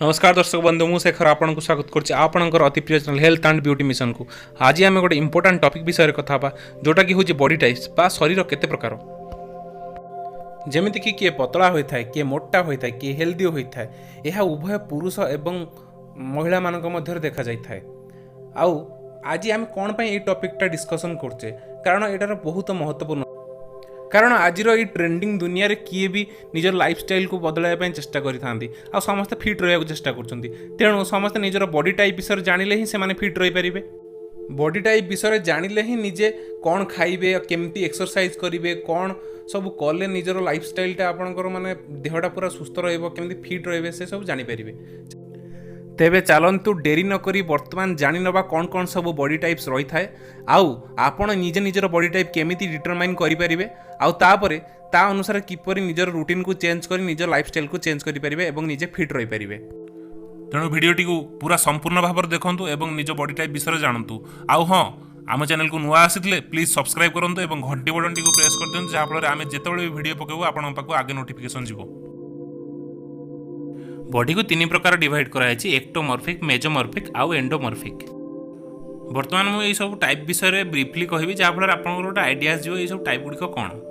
नमस्कार दर्शक बंधु मु शेखर आपन को स्वागत करछि आपनकर अति प्रिय channel health and beauty mission को। आज आम गोटे इंपोर्टेंट टॉपिक विषय कथा बा जोटा कि होछि बॉडी टाइप्स बा शरीर केते प्रकार। जेमिति कि किए पतला होता है, किए मोटा होता है, किए हेल्दी होता है। यह उभय पुरुष एवं महिला मानक मध्य देखा जाता है। आउ आज आम कौन पे ये टॉपिकटा डिस्कसन करछे कारण एटार बहुत महत्वपूर्ण। कारण आज ट्रेंडिंग दुनिया रे किए भी निजर लाइफस्टाइल को बदलाइबा चेष्टा करिथांती आ समस्त फिट रहिबा चेष्टा करछंती। तेणु समस्त निजर बॉडी टाइप विषय जानिले ही से फिट रही पारिबे। बॉडी टाइप विषय जानिले ही निजे कौन खाइबे, केमती एक्सरसाइज करिवे, कौन सब कले निजर लाइफस्टाइलटा आपनकर माने देहटा पूरा सुस्थ रहइबो, केमती फिट रहिबे से सब जानि पारिबे। तेबे चलंतु डेरी न करी वर्तमान जानि नबा कौन कौन सब बॉडी टाइप्स रही थाए आउ आपण निजे निजर बॉडी टाइप केमिति डिटरमाइन करि परिबे आउ तापरे ता अनुसार किपरि निजर रूटीन को चेंज करी निजर लाइफस्टाइल को चेंज करि परिबे एवं निजे फिट रही परिबे। तेणु भिडियोटी को पूरा संपूर्ण भाव देखंतु एवं निज बॉडी टाइप विषय जानतु। आउ हाँ आम चैनल को नुआ आसिले प्लीज सब्सक्राइब करंतु एवं घंटी बटन को प्रेस कर दियंतु जहाँ फल आम जेतेबेले भी वीडियो पकेबु आपन पाखु आगे नोटिफिकेशन जिवो। बॉडी को तीन प्रकार डिवाइड कराई, एक्टोमॉर्फिक, मेजोमॉर्फिक आउ एंडोमॉर्फिक। वर्तमान मुझे सब टाइप विषय ब्रीफली कहबी जहाँ फल आप गोटे आइडिया आसो ये सब टाइप गुड़िक कौन।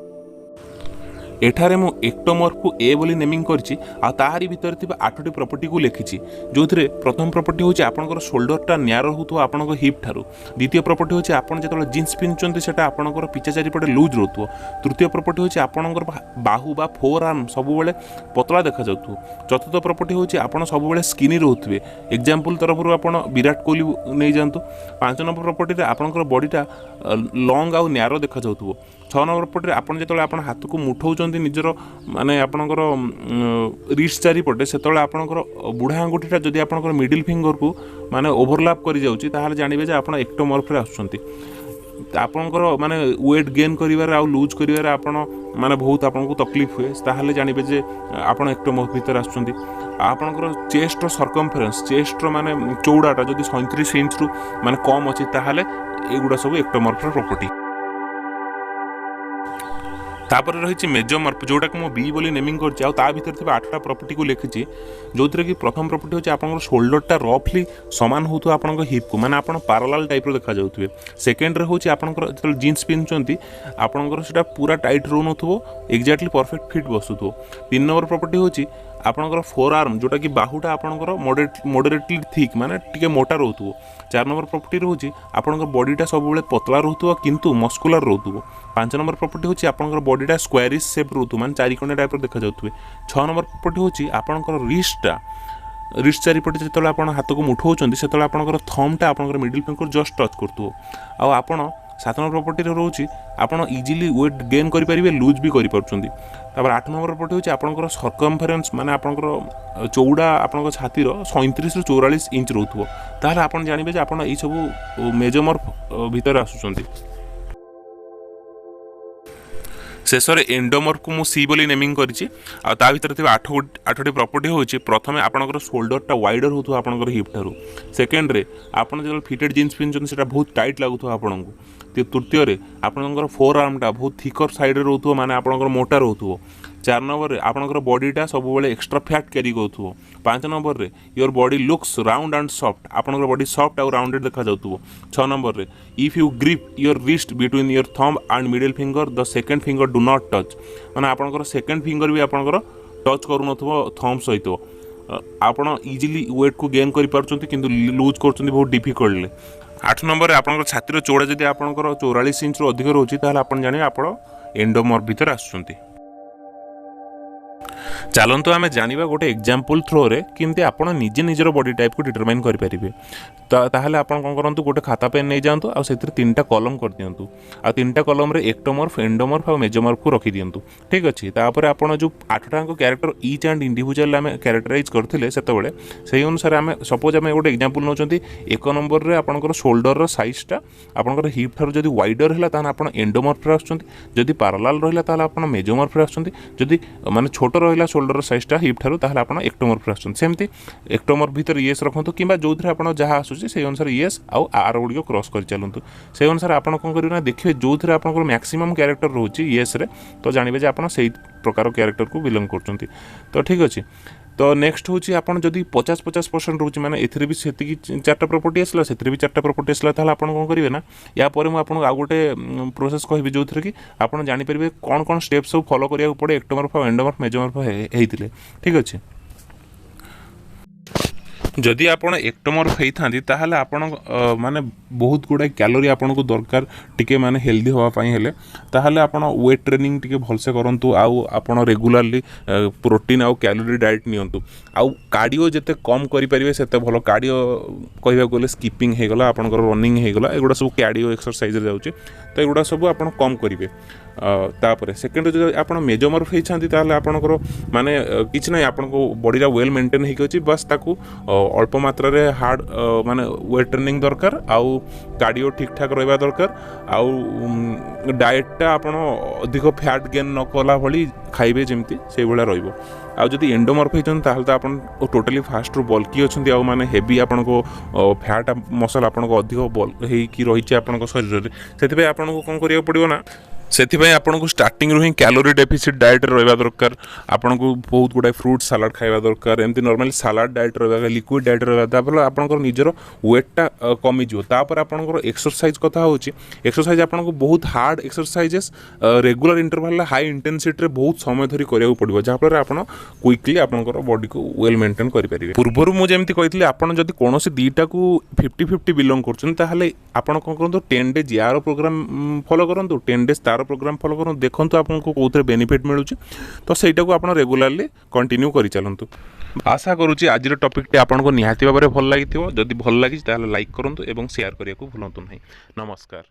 एठारे मु एक्टोमॉर्फ को ए बोली नेमिंग करछि आ ताहारी भितर थिबा 8टी प्रॉपर्टी को लिखिछि। जोथिरे प्रथम प्रॉपर्टी होछि आपनकर शोल्डरटा न्यारो होतो आपनकर हिप ठारू। द्वितीय प्रॉपर्टी होछि आपन जेतल जीन्स पिनचंती सेटा आपनकर पिछा चारि पटे लूज रहतो। तृतीय प्रॉपर्टी होछि आपनकर बाहु बा फोर आर्म सब बेले पतला देखा जाउतो। चतुर्थ प्रॉपर्टी होछि आपन सब बेले स्किनी रहउतबे। एग्जांपल तरफरु आपन विराट कोहली नै जानतु। 5 नंबर प्रॉपर्टी रे आपनकर बॉडीटा लॉन्ग आउ न्यारो देखा जाउतो। 6 नंबर प्रॉपर्टी आपन जेतल आपन हाथ को मुठाउचंती निजर माने आपनकर रिस्ट चारि पटे सेतले आपनकर बुढ़ा अंगुठीटा जदि आपनकर मिडिल फिंगर को माने ओवरलैप करि जाउची ताहाले जानिबे जे आपन एक्टोमॉर्फ रे आछुचंती। आपनकर माने वेट गेन करिवार आ लूज करिवार आपन माने बहुत आपनको तकलीफ हुए ताहाले जानिबे जे आपन एक्टोमॉर्फ भीतर आछुचंती। आपनकर चेस्ट रो सर्कमफरेंस, चेस्ट रो माने चौड़ाटा जदि 37 इंच रु माने कम अछि ताहाले एगुडा सब एक्टोमॉर्फ रो प्रॉपर्टी। तापर रही मेजोमॉर्फ जोटा कि मो बी बोली नेमिंग करछि आ ता भीतर थिबा 8टा प्रॉपर्टी को लिखिछि। जोथरे कि प्रथम प्रॉपर्टी होछि आपनकर शोल्डरटा रफली समान होतो आपनकर हिप को माने आपन पैरेलल टाइप रो देखा जाउतबे। सेकंड रे होछि आपनकर जतल जीन्स पिनचंती आपनकर सेटा पूरा टाइट रो नथबो, एक्जेक्टली परफेक्ट फिट बसुतो। 3 नंबर प्रॉपर्टी होछि आपनकर फोर आर्म जोटा कि बाहुटा आपनकर मॉडरेटली थिक माने टिके मोटा रहउतो। 4 नंबर प्रॉपर्टी होछि आपनकर बॉडीटा सब बेले पतला रहउतो किंतु मस्कुलर रहउतो। 5 नंबर प्रॉपर्टी होछि आपनकर बॉडीटा स्क्वायरिश शेप रहउतो माने चारिकोणिया टाइप रो देखा जाउतबे। 6 नंबर प्रॉपर्टी होछि आपनकर रिस्ट चारिपटे जेतले आपण हाथ को मुठाउचंती सेतले आपनकर थंबटा आपनकर मिडिल फिंगर जस्ट टच करतुओ। आ आपण 7 नंबर प्रॉपर्टी रोचे आपन इजिली वेट गेन करि परिबे, लूज भी करि परचंती। तापर 8 नंबर प्रॉपर्टी होछि आपनकर सर्कमफरेंस माने आपनकर चौड़ा आपनकर छाती रो 37 रु 44 इंच रहउथबो ताहाले आपन जानिबे जे आपन ई सब मेजोमॉर्फ भीतर आसुचंती। शेषर एंडोमॉर्फ को मु सी बोली नेमिंग करछि आ ता भीतर थिबा 8टी प्रॉपर्टी होछि। प्रथमे आपनकर शोल्डरटा वाइडर होथु आपनकर हिप ठारू। सेकंड रे आपन जेल फिटेड जीन्स पिनचन सेटा बहुत टाइट लागुथु आपनकु। तृतीय रे आपनकर फोर आर्मटा बहुत थिकर साइड रे रहउथु माने आपनकर मोटा रहउथु। 4 नंबर रे आपनकर बॉडीटा सब बेले एक्स्ट्रा फैट कैरी करथु। 5 नंबर रे your body looks round and soft आपनकर बॉडी सॉफ्ट और राउंडेड देखा जाउथु। 6 नंबर रे if you grip your wrist between your thumb and middle finger the second finger do not touch माने आपनकर second finger भी आपनकर टच करू नथबो थंब सहित आपण इजिली वेट को गेन करि परचंती किंतु लूज करचंती बहुत डिफिकल्टली। 8 नंबर रे आपनकर छातीर चौड़ा जदि आपनकर 44 इंच रु अधिक रहउची ताहाले आपण जानि आपण एंडोमॉर्फ भीतर आछुचंती। चलतु आम जाना गोटे एग्जांपल थ्रो रे किंतु आपण निजे निजर बॉडी टाइप को डिटरमाइन करेंगे। ताहले आपण कौन करूँ गोटे खाता पेन नहीं जातु आ 3टा कलम कर दिंतु आ 3टा कलम रे एक्टोमॉर्फ, एंडोमॉर्फ और मेजोमॉर्फ को रखी दिंतु। ठीक अच्छे तापर आपण जो 8टा कैरेक्टर ईच एंड इंडिविजुअल आम कैरेक्टराइज करते से अनुसार आम सपोज आम गोटे एग्जांपल नौ 1 नंबर रे आपनकर शोल्डर साइजटा आपनकर हिप ठार जदि वाइडर है ताहले आपण एंडोमॉर्फ रे आछुचंती, जदि पैरेलल रहिला ताहले आपण मेजोमॉर्फ रे आछुचंती, जदि माने छोट रहिला शोल्डर साइजटा हिप ठारू ताहले आपण एक्टोमॉर्फ रे आछुचंती। सेमती एक्टोमॉर्फ भीतर येस रखंतु किंबा जोथरे आपण जहा आसुची से अनुसार येस आउ आर गुड़िक क्रॉस कर चलतु। से अनुसार आप कौन देखिए जो थे आप मैक्सिमम कैरेक्टर रोचे येस रे तो जानवे आप से प्रकार कैरेक्टर को बिलोंग कर। तो ठीक अच्छे तो नेक्स्ट हूँ आपन जदि 50-50% रोचे माने एथिरे भी सेतिकी 4टा प्रॉपर्टी आसला सेथिरे भी 4टा प्रॉपर्टी आसला ताहले आपन कोन करिवे ना या परे मु आपन आ गोटे प्रोसेस कहबी जो थरे कि आपन जानि परिबे कोन कोन स्टेप्स सब फॉलो करिया पड़े एक्टोमॉर्फ और एंडोमॉर्फ मेसोमॉर्फ हेइतिले ठीक अछि जदि आपण एक्टोमॉर्फ हेइथांती ताहले आपण माने बहुत गुडा कैलोरी आपण को दरकार टिके माने हेल्दी होवा पई हेले ताहले आपण वेट ट्रेनिंग टिके भलसे करंतु आउ आपण रेगुलरली प्रोटीन आउ कैलोरी डाइट नियंतु आउ कार्डियो जते कम करि परिबे सेते भलो कार्डियो कहबा गले स्किपिंग हे गला आपण रनिंग हे गला एगुडा सब कार्डियो एक्सरसाइज रे जाउची तो एगुडा सब आपण कम करिवे तापर सेकेंड जो आप मेजोमॉर्फ होती आपंकर माने किसी ना आपण बॉडी वेल मेंटेन होती बस ताकू अल्प मात्रा रे हार्ड माने वेट ट्रेनिंग दरकार आउ कार्डियो ठीक ठाक रहा दरकार आउ डाएटटा आप अधिक फैट गेन न कला भली खाइबे जमती से भाया रहिबो आउ जदि एंडोमॉर्फ होती ताहले तो आपण टोटली फास्ट रु बल्की अच्छी आउ माने हेवी आपण को फैट मसल आपण को अधिक बल होइकी रही आपण शरीर में से आपण को कौन करिया पड़िबो ना से आपको स्टार्टिंग रू ही कैलोरी डेफिसिट डाइट रहा दरकार आपन को बहुत गुड़ा फ्रूट सालाड खाଇବା दरकार एमती नॉर्मली सालाड डाइट रहा लिक्विड डाइट रहा आपंकर निजर वेटटा कमिजिव तापर आपंकर एक्सरसाइज कथा होची एक्सरसाइज आपन को बहुत hard exercises regular interval high intensity रे बहुत समय धरी करिया पड़िबो जहाँफल आपन क्विकली आपंकर बॉडी को वेल मेंटेन करि परिबे पूर्वरु मु जेमती कहितली आपन जदि कोनोसी दीटा को 50-50 बिलोंग करछन ताहले आपन कोन करंतु 10 डेज यार प्रोग्राम फॉलो करंतु 10 डेज तार प्रोग्राम फॉलो करूँ देखो आपको कौन बेनिफिट मिलूँ तो सहीटा को आप रेगुलाली कंटिन्यू कर चलतु आशा करुँच आज टॉपिक आपको निहाती भाव में भल लगी जदि भल लगी लाइक करूँ और शेयर करने को भूलु ना नमस्कार।